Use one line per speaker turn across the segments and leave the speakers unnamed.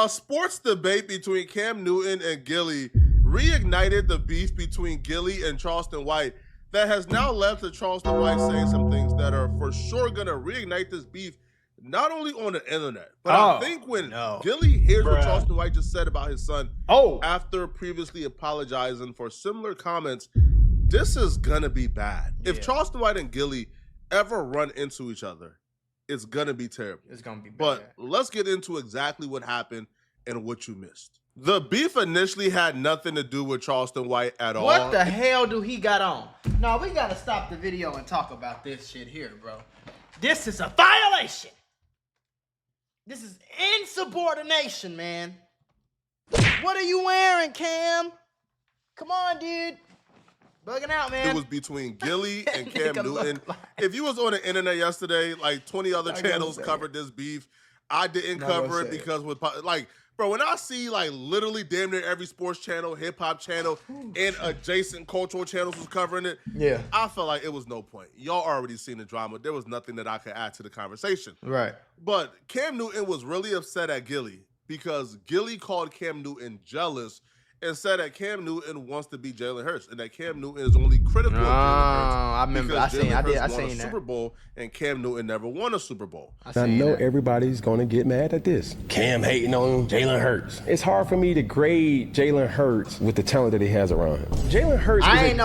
A sports debate between Cam Newton and Gillie reignited the beef between Gillie and Charleston White that has now led to Charleston White saying some things that are for sure going to reignite this beef, not only on the internet, but I think when Gillie hears what Charleston White just said about his son after previously apologizing for similar comments, this is going to be bad. Yeah. If Charleston White and Gillie ever run into each other, it's going to be terrible.
It's going to be bad.
But let's get into exactly what happened and what you missed. The beef initially had nothing to do with Charleston White at all.
What the hell do he got on? No, we got to stop the video and talk about this shit here, bro. This is a violation. This is insubordination, man. What are you wearing, Cam? Come on, dude. Bugging out, man.
It was between Gillie and Cam Newton. If you was on the internet yesterday, like 20 other channels covered this beef. I didn't cover it because with like, bro, when I see like literally damn near every sports channel, hip hop channel, and adjacent cultural channels was covering it, I felt like it was no point. Y'all already seen the drama. There was nothing that I could add to the conversation.
Right.
But Cam Newton was really upset at Gillie because Gillie called Cam Newton jealous and said that Cam Newton wants to be Jalen Hurts and that Cam Newton is only critical of Jalen Hurts.
I remember. I seen
that. Super Bowl and Cam Newton never won a Super Bowl.
I know everybody's going to get mad at this. Cam hating on Jalen Hurts. It's hard for me to grade Jalen Hurts with the talent that he has around him. Jalen Hurts.
I ain't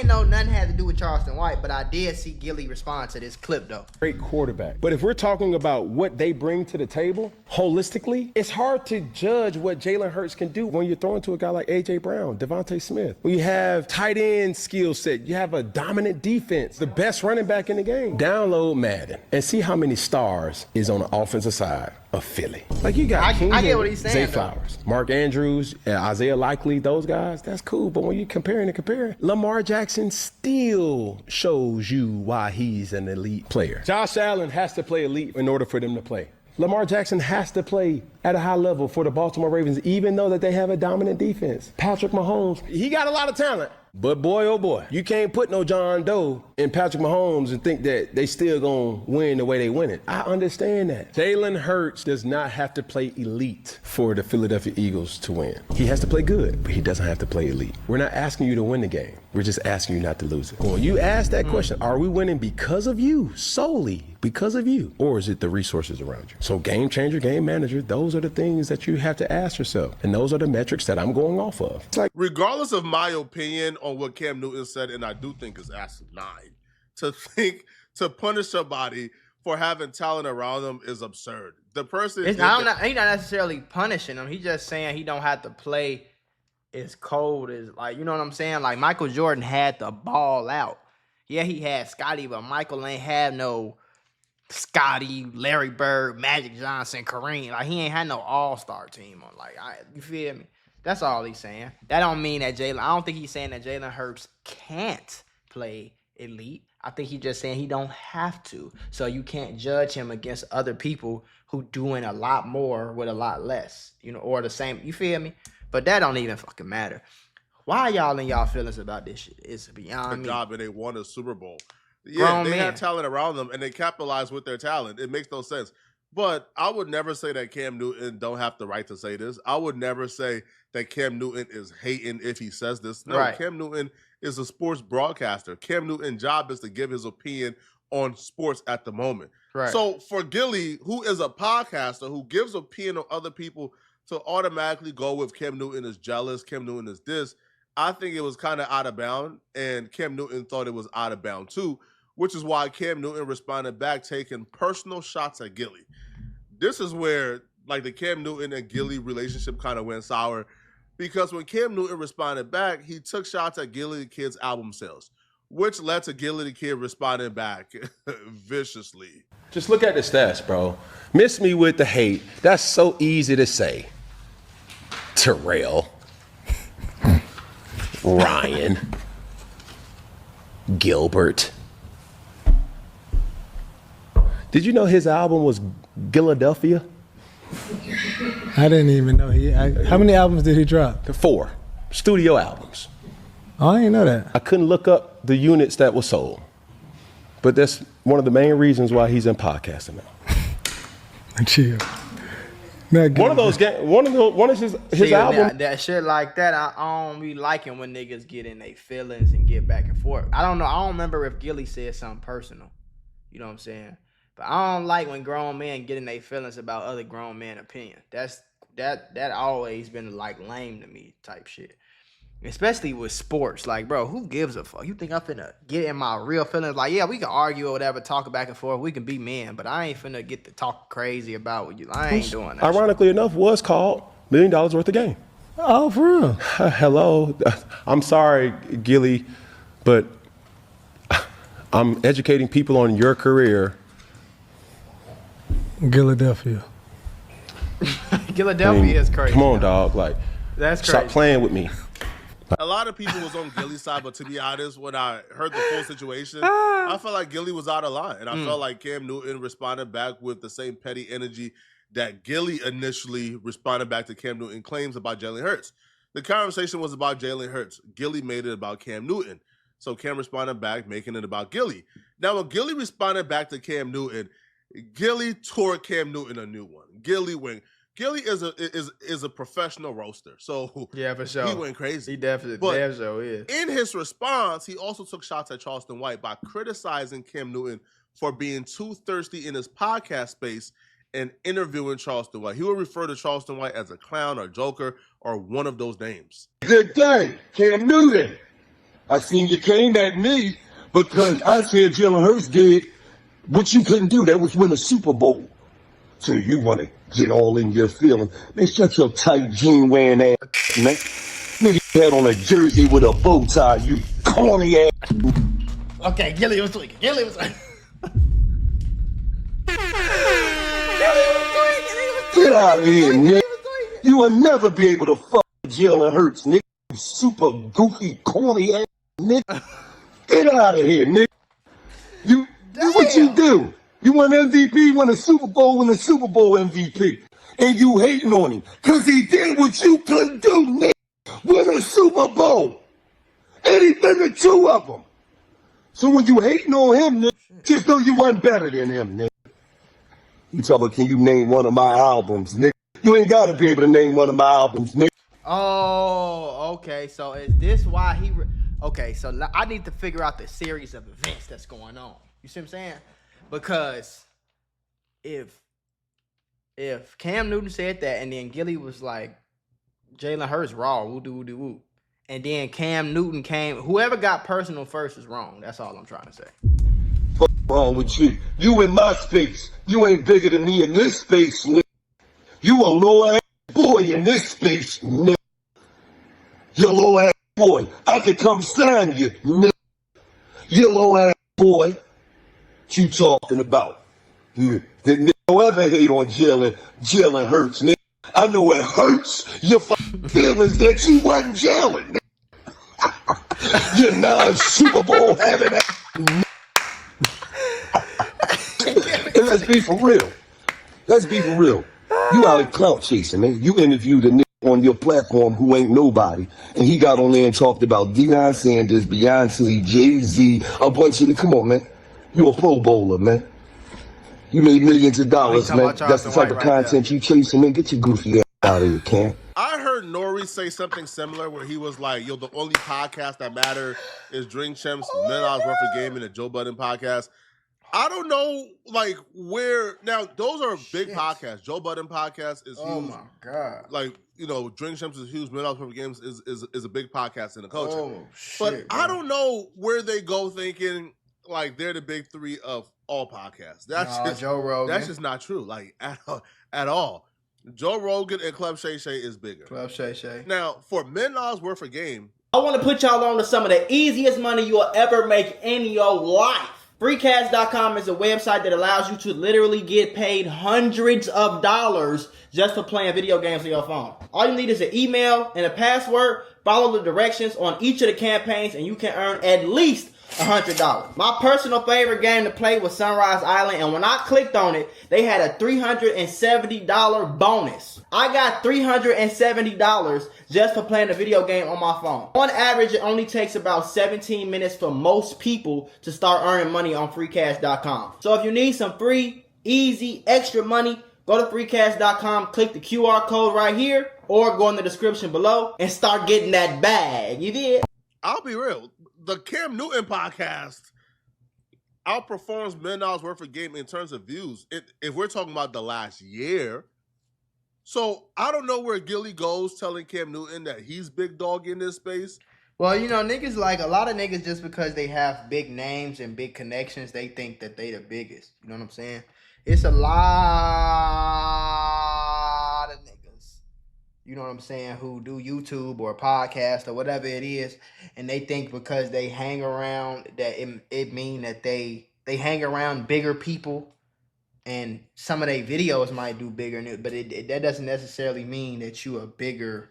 know nothing had to do with Charleston White, but I did see Gillie respond to this clip though.
Great quarterback. But if we're talking about what they bring to the table holistically, it's hard to judge what Jalen Hurts can do when you're throwing to a guy like A.J. Brown, Devontae Smith. When you have tight end skill set, you have a dominant defense, the best running back in the game. Download Madden and see how many stars is on the offensive side of Philly. Like you got
I get what he's saying,
Zay Flowers, Mark Andrews, Isaiah Likely, those guys, that's cool. But when you compare, Lamar Jackson still shows you why he's an elite player. Josh Allen has to play elite in order for them to play. Lamar Jackson has to play at a high level for the Baltimore Ravens, even though that they have a dominant defense. Patrick Mahomes, he got a lot of talent. But boy, oh boy, you can't put no John Doe in Patrick Mahomes and think that they still gonna win the way they win it. I understand that. Jalen Hurts does not have to play elite for the Philadelphia Eagles to win. He has to play good, but he doesn't have to play elite. We're not asking you to win the game. We're just asking you not to lose it. When you ask that question, are we winning because of you, solely because of you, or is it the resources around you? So game changer, game manager, those are the things that you have to ask yourself. And those are the metrics that I'm going off of.
It's like, regardless of my opinion on what Cam Newton said, and I do think it's asinine, to punish somebody for having talent around them is absurd. The person
he's not necessarily punishing him. He's just saying he don't have to play as cold as, like, you know what I'm saying? Like Michael Jordan had the ball out. Yeah, he had Scotty, but Michael ain't have no Scotty, Larry Bird, Magic Johnson, Kareem. Like, he ain't had no all-star team on. Like, you feel me? That's all he's saying. That don't mean that I don't think he's saying that Jalen Hurts can't play elite. I think he's just saying he don't have to. So you can't judge him against other people who doing a lot more with a lot less, you know, or the same. You feel me? But that don't even fucking matter. Why y'all in y'all feelings about this shit? It's beyond me.
Job and they won a Super Bowl. Yeah, they had talent around them and they capitalized with their talent. It makes no sense. But I would never say that Cam Newton don't have the right to say this. I would never say that Cam Newton is hating if he says this. No, right. Cam Newton is a sports broadcaster. Cam Newton's job is to give his opinion on sports at the moment. Right. So for Gillie, who is a podcaster who gives opinion on other people, to automatically go with Cam Newton is jealous, Cam Newton is this, I think it was kind of out of bound, and Cam Newton thought it was out of bound too, which is why Cam Newton responded back, taking personal shots at Gillie. This is where, like, the Cam Newton and Gillie relationship kind of went sour, because when Cam Newton responded back, he took shots at Gillie the Kid's album sales, which led to Gillie the Kid responding back viciously.
Just look at the stats, bro. Miss me with the hate. That's so easy to say. Terrell, Ryan, Gilbert. Did you know his album was Philadelphia?
I didn't even know how many albums did he drop?
4 studio albums.
Oh, I didn't know that.
I couldn't look up the units that were sold, but that's one of the main reasons why he's in podcasting now.
Chill.
One of those games, one of his albums.
That shit like that, I don't be liking when niggas get in their feelings and get back and forth. I don't know. I don't remember if Gillie said something personal. You know what I'm saying? But I don't like when grown men get in their feelings about other grown men' opinion. That always been like lame to me type shit. Especially with sports. Like, bro, who gives a fuck? You think I'm finna get in my real feelings? Like, yeah, we can argue or whatever, talk back and forth. We can be men, but I ain't finna get to talk crazy about what you. I ain't doing that.
Ironically enough, was called $1 million worth of game.
Oh, for real?
Hello. I'm sorry, Gillie, but I'm educating people on your career.
Philadelphia.
Philadelphia is crazy.
Come on, dog. Like,
that's crazy.
Stop playing with me.
A lot of people was on Gillie's side, but to be honest, when I heard the full situation, I felt like Gillie was out of line. And I felt like Cam Newton responded back with the same petty energy that Gillie initially responded back to Cam Newton claims about Jalen Hurts. The conversation was about Jalen Hurts. Gillie made it about Cam Newton. So Cam responded back, making it about Gillie. Now, when Gillie responded back to Cam Newton, Gillie tore Cam Newton a new one. Gillie is a professional roaster, so
yeah, for sure,
he went crazy.
He definitely is.
In his response, he also took shots at Charleston White by criticizing Cam Newton for being too thirsty in his podcast space and interviewing Charleston White. He would refer to Charleston White as a clown or joker or one of those names.
Good day, Cam Newton. I seen you came at me because I said Jalen Hurts did what you couldn't do. That was win a Super Bowl. So you want to get all in your feelings. Man, shut your tight jean wearing ass, man. Nigga had on a jersey with a bow tie, you corny ass.
Okay, Gillie was tweaking. Gillie was tweaking.
Get out of here, nigga. You will never be able to fuck Jalen Hurts, nigga. You super goofy, corny ass, nigga. Get out of here, nigga. What you do? You won MVP, won a Super Bowl, win a Super Bowl MVP. And you hating on him. Because he did what you couldn't do, nigga. Win a Super Bowl. And he been to two of them. So when you hating on him, nigga, just know you wasn't better than him, nigga. You talking about, can you name one of my albums, nigga? You ain't got to be able to name one of my albums, nigga.
Oh, okay. So is this why he... Okay, so I need to figure out the series of events that's going on. You see what I'm saying? Because if Cam Newton said that and then Gillie was like, Jalen Hurts raw, woo-doo-woo-doo-woo. And then Cam Newton came, whoever got personal first is wrong. That's all I'm trying to say.
What's wrong with you? You in my space. You ain't bigger than me in this space, nigga. You a low-ass boy in this space, nigga. You low-ass boy. I could come sign you, nigga. You low-ass boy. What you talking about? The nigga don't ever hate on Jalen Hurts, nigga. I know it hurts your feelings that you wasn't Jalen, nigga. You're not Super Bowl having that. And let's be for real. Let's be for real. You out of clout chasing, man. You interviewed a nigga on your platform who ain't nobody, and he got on there and talked about Deion Sanders, Beyonce, Jay-Z, a bunch of them. Come on, man. You a Pro Bowler, man. You made millions of dollars, man. That's the type of content you chasing, man. Get your goofy ass out of here, Cam.
I heard Nori say something similar where he was like, yo, the only podcast that matter is Drink Champs, $1 million worth of game, and the Joe Budden podcast. I don't know, like, where... Now, those are big podcasts. Joe Budden podcast is huge.
Oh, my God.
Like, you know, Drink Champs is huge. $1 million worth of games is a big podcast in the culture.
Oh, shit,
but
bro.
I don't know where they go thinking... Like they're the big three of all podcasts. That's
Joe Rogan.
That's just not true. Like at all. Joe Rogan and Club Shay Shay is bigger.
Club Shay Shay.
Now for $1 million worth of game.
I want to put y'all on to some of the easiest money you'll ever make in your life. Freecash.com is a website that allows you to literally get paid hundreds of dollars just for playing video games on your phone. All you need is an email and a password. Follow the directions on each of the campaigns and you can earn at least $100. My personal favorite game to play was Sunrise Island, and when I clicked on it, they had a $370 bonus. I got $370 just for playing a video game on my phone. On average, it only takes about 17 minutes for most people to start earning money on freecash.com. So if you need some free, easy, extra money, Go to freecast.com, click the QR code right here, or go in the description below and start getting that bag. You did?
I'll be real. The Cam Newton podcast outperforms $1 million worth of game in terms of views. If we're talking about the last year. So I don't know where Gillie goes telling Cam Newton that he's big dog in this space.
Well, you know, niggas like a lot of niggas just because they have big names and big connections, they think that they the biggest. You know what I'm saying? It's a lot of niggas, you know what I'm saying, who do YouTube or podcast or whatever it is, and they think because they hang around that it mean that they hang around bigger people, and some of their videos might do bigger, but that doesn't necessarily mean that you a bigger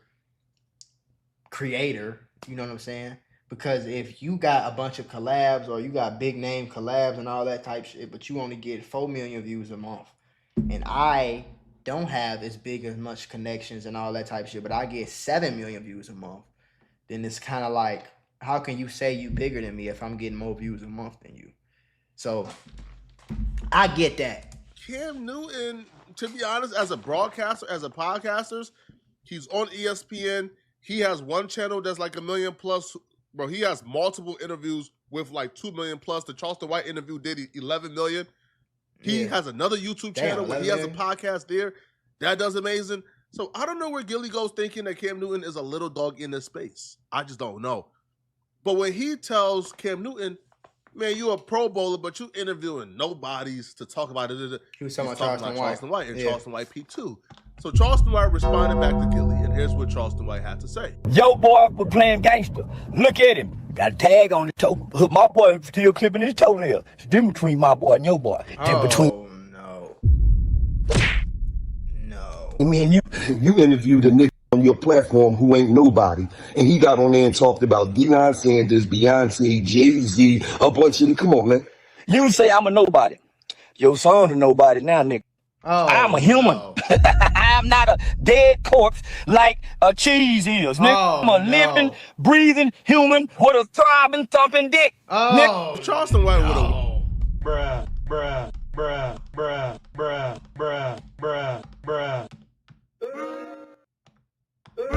creator. You know what I'm saying? Because if you got a bunch of collabs or you got big name collabs and all that type shit, but you only get 4 million views a month, and I don't have as big as much connections and all that type shit, but I get 7 million views a month, then it's kind of like, how can you say you bigger than me if I'm getting more views a month than you? So I get that.
Cam Newton, to be honest, as a broadcaster, as a podcaster, he's on ESPN. He has one channel that's like 1 million plus. Bro, he has multiple interviews with like 2 million plus. The Charleston White interview did 11 million. He has another YouTube channel where he has a podcast there. That does amazing. So I don't know where Gillie goes thinking that Cam Newton is a little dog in this space. I just don't know. But when he tells Cam Newton, man, you a Pro Bowler, but you interviewing nobodies to talk about it.
He was talking about
Charleston White and Charleston White P2. So Charleston White responded back to Gillie, and here's what Charleston White had to say.
Yo, boy, we're playing gangster. Look at him. Got a tag on the toe. My boy still clipping his toenail. It's the difference between my boy and your boy.
No.
I mean,
You interviewed a nigga on your platform who ain't nobody, and he got on there and talked about Deion Sanders, Beyonce, Jay-Z, a bunch of them. Come on, man.
you say I'm a nobody. Your son's a nobody now, nigga. I'm a human.
No.
I'm not a dead corpse like a cheese is, nigga. I'm a living, breathing human with a throbbing, thumping dick. Nigga.
Charleston White would have.
You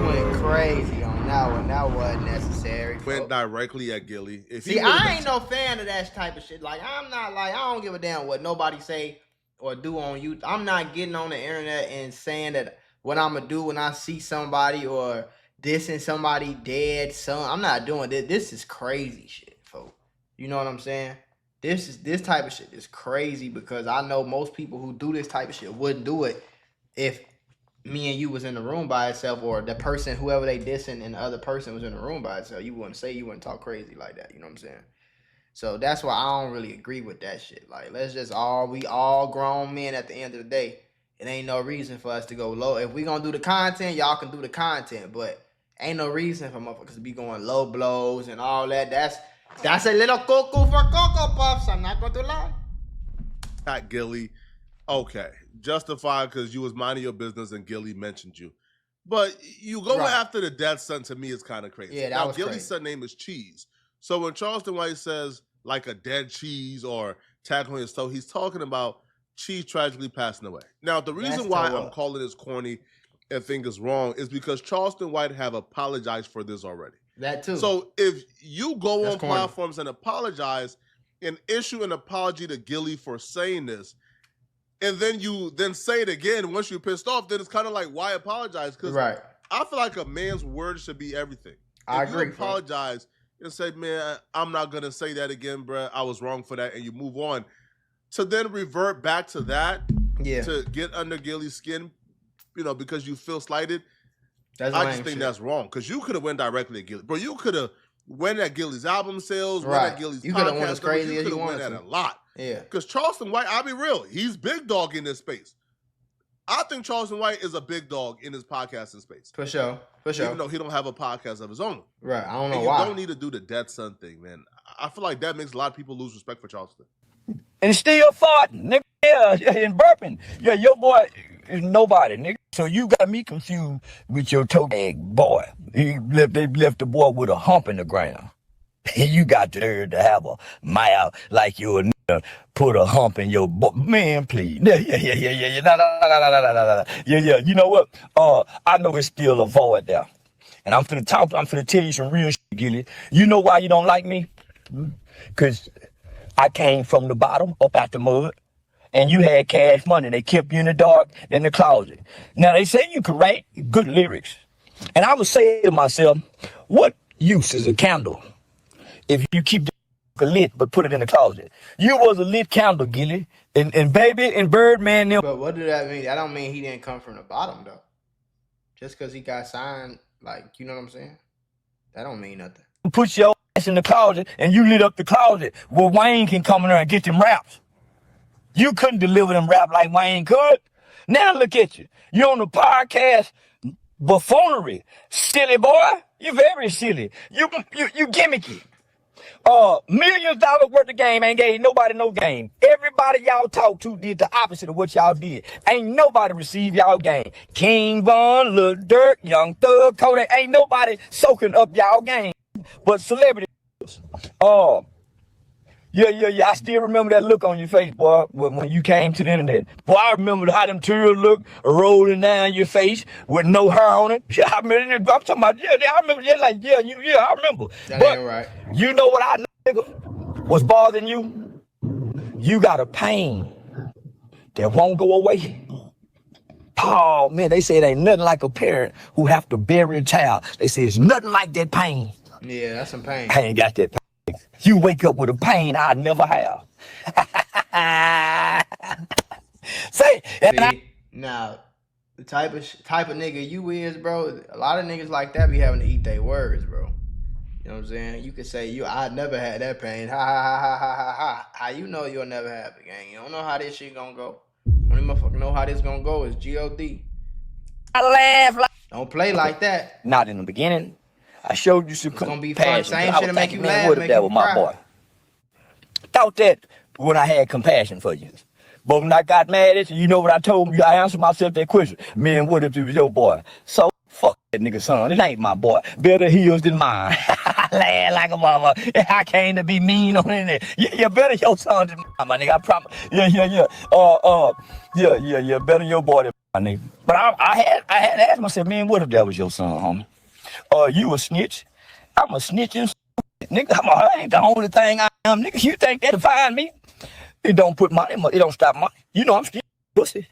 went crazy on that one. That wasn't necessary.
Went directly at Gillie.
See, I ain't no fan of that type of shit. Like, I'm not like, I don't give a damn what nobody say or do on YouTube. I'm not getting on the internet and saying that what I'm gonna do when I see somebody or dissing somebody dead son. I'm not doing this. This is crazy shit, folks. You know what I'm saying? This type of shit is crazy because I know most people who do this type of shit wouldn't do it if me and you was in the room by itself, or the person, whoever they dissing, and the other person was in the room by itself. You wouldn't talk crazy like that. You know what I'm saying? So that's why I don't really agree with that shit. Like, we all grown men at the end of the day. It ain't no reason for us to go low. If we gonna do the content, y'all can do the content, but ain't no reason for motherfuckers to be going low blows and all that. That's a little cuckoo for Cocoa Puffs. I'm not gonna lie.
At Gillie, okay, justified because you was minding your business and Gillie mentioned you. But you go after the dead son, to me, is kind of crazy.
Yeah,
now, Gillie's son name is Cheese. So when Charleston White says like a dead cheese or tag on his toe, he's talking about Cheese tragically passing away. Now, the reason why I'm calling this corny and think it's wrong is because Charleston White have apologized for this already.
That too.
So if you go on platforms and apologize and issue an apology to Gillie for saying this, and then you say it again once you're pissed off, then it's kind of like, why apologize? Because I feel like a man's word should be everything.
I
agree. You apologize and say, man, I'm not going to say that again, bro. I was wrong for that. And you move on. To then revert back to that, to get under Gillie's skin, because you feel slighted, I just think that's wrong. Because you could have went directly at Gillie. Bro, you could have went at Gillie's album sales, went at Gillie's podcast. You could have went as crazy as you wanted to. You could have went at a lot.
Yeah.
Because Charleston White, I'll be real, he's big dog in this space. I think Charleston White is a big dog in his podcasting space.
For sure.
Even though he don't have a podcast of his own.
Right. I don't know why.
You don't need to do the dead son thing, man. I feel like that makes a lot of people lose respect for Charleston.
And still farting, nigga. Yeah, and burping. Yeah, your boy is nobody, nigga. So you got me confused with your toe tag boy. They left the boy with a hump in the ground. And you got the nerve to have a mouth like you a put a hump in your man, please. Yeah. No. Yeah. You know what? I know it's still a void there. And I'm finna tell you some real shit, Gillie. You know why you don't like me? Because I came from the bottom up out the mud. And you had cash money. They kept you in the dark, in the closet. Now, they say you can write good lyrics. And I would say to myself, what use is a candle if you keep the lit but put it in the closet? You was a lit candle, Gillie. And baby and Birdman.
But what did that mean? That don't mean he didn't come from the bottom, though. Just because he got signed, like, you know what I'm saying? That don't mean nothing.
Put your ass in the closet and you lit up the closet where Wayne can come in there and get them raps. You couldn't deliver them rap like Wayne could. Now look at you. You're on the podcast buffoonery. Silly boy. You very silly. You gimmicky. Millions dollars worth of game ain't gave nobody no game. Everybody y'all talked to did the opposite of what y'all did. Ain't nobody received y'all game. King Von, Lil Durk, Young Thug, Kodak, ain't nobody soaking up y'all game. But celebrities. Yeah. I still remember that look on your face, boy, when you came to the internet. Boy, I remember how them tears look rolling down your face with no hair on it. Yeah, I remember. I'm talking about, I remember. I remember.
That
but
ain't right.
You know what I know, nigga, was bothering you? You got a pain that won't go away. Oh, man, they say it ain't nothing like a parent who have to bury a child. They say it's nothing like that pain.
Yeah, that's some pain.
I ain't got that pain. You wake up with a pain I never have. Say,
now, the type of nigga you is, bro, a lot of niggas like that be having to eat their words, bro. You know what I'm saying? You could say, I never had that pain. Ha. How you know you'll never have it, gang? You don't know how this shit gonna go. Only motherfucker know how this gonna go is G.O.D.
I laugh like...
Don't play like that.
Not in the beginning. I showed you some
it's gonna be fun. Same shit to make you laugh,
make you cry. Boy. Thought that when I had compassion for you. But when I got mad at you, you know what I told you? I answered myself that question. Man, what if it was your boy? So, fuck that nigga son. It ain't my boy. Better heels than mine. I laugh like a motherfucker. I came to be mean on it. Yeah, better your son than mine, my nigga. I promise. Yeah. Better your boy than my nigga. But I had asked myself, man, what if that was your son, homie? You a snitch? I'm a snitching nigga. I ain't the only thing I am, nigga. You think that define me? It don't put money. It don't stop money. You know I'm still pussy.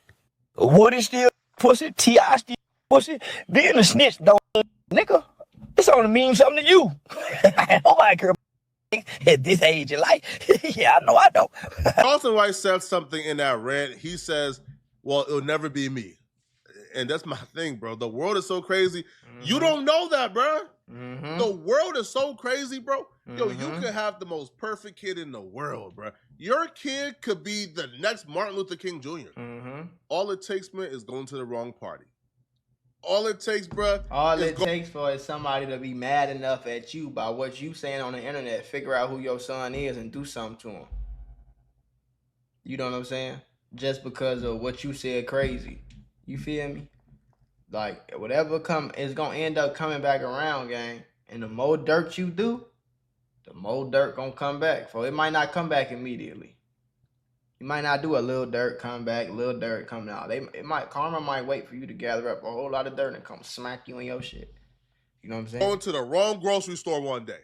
Woody still pussy. T.I. still pussy. Being a snitch don't, nigga. It's only mean something to you. Nobody care at this age of life. Yeah, I know I don't.
Charleston White said something in that rant. He says, "Well, it'll never be me." And that's my thing, bro. The world is so crazy. Mm-hmm. You don't know that, bro. Mm-hmm. The world is so crazy, bro. Mm-hmm. Yo, you could have the most perfect kid in the world, bro. Your kid could be the next Martin Luther King Jr. Mm-hmm. All it takes, man, is going to the wrong party. All it takes, bro.
All it takes for is somebody to be mad enough at you by what you saying on the internet, figure out who your son is and do something to him. You know what I'm saying? Just because of what you said crazy. You feel me? Like, whatever is going to end up coming back around, gang. And the more dirt you do, the more dirt going to come back. So it might not come back immediately. You might not do a little dirt come back, little dirt come out. Karma might wait for you to gather up a whole lot of dirt and come smack you in your shit. You know what I'm saying?
Going to the wrong grocery store one day.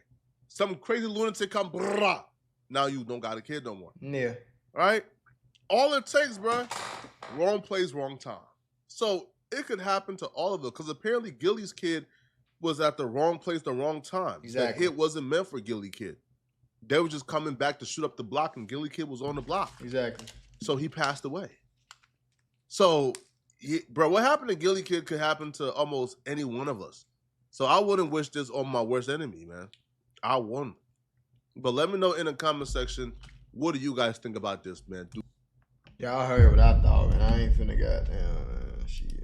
Some crazy lunatic come, brah. Now you don't got a kid no more.
Yeah.
Right? All it takes, bro, wrong place, wrong time. So it could happen to all of them because apparently Gillie's kid was at the wrong place, the wrong time.
Exactly.
The hit wasn't meant for Gillie kid. They were just coming back to shoot up the block, and Gillie kid was on the block.
Exactly.
So he passed away. So, bro, what happened to Gillie kid could happen to almost any one of us. So I wouldn't wish this on my worst enemy, man. I wouldn't. But let me know in the comment section, what do you guys think about this, man?
Y'all heard what I thought, man. I ain't finna goddamn shit.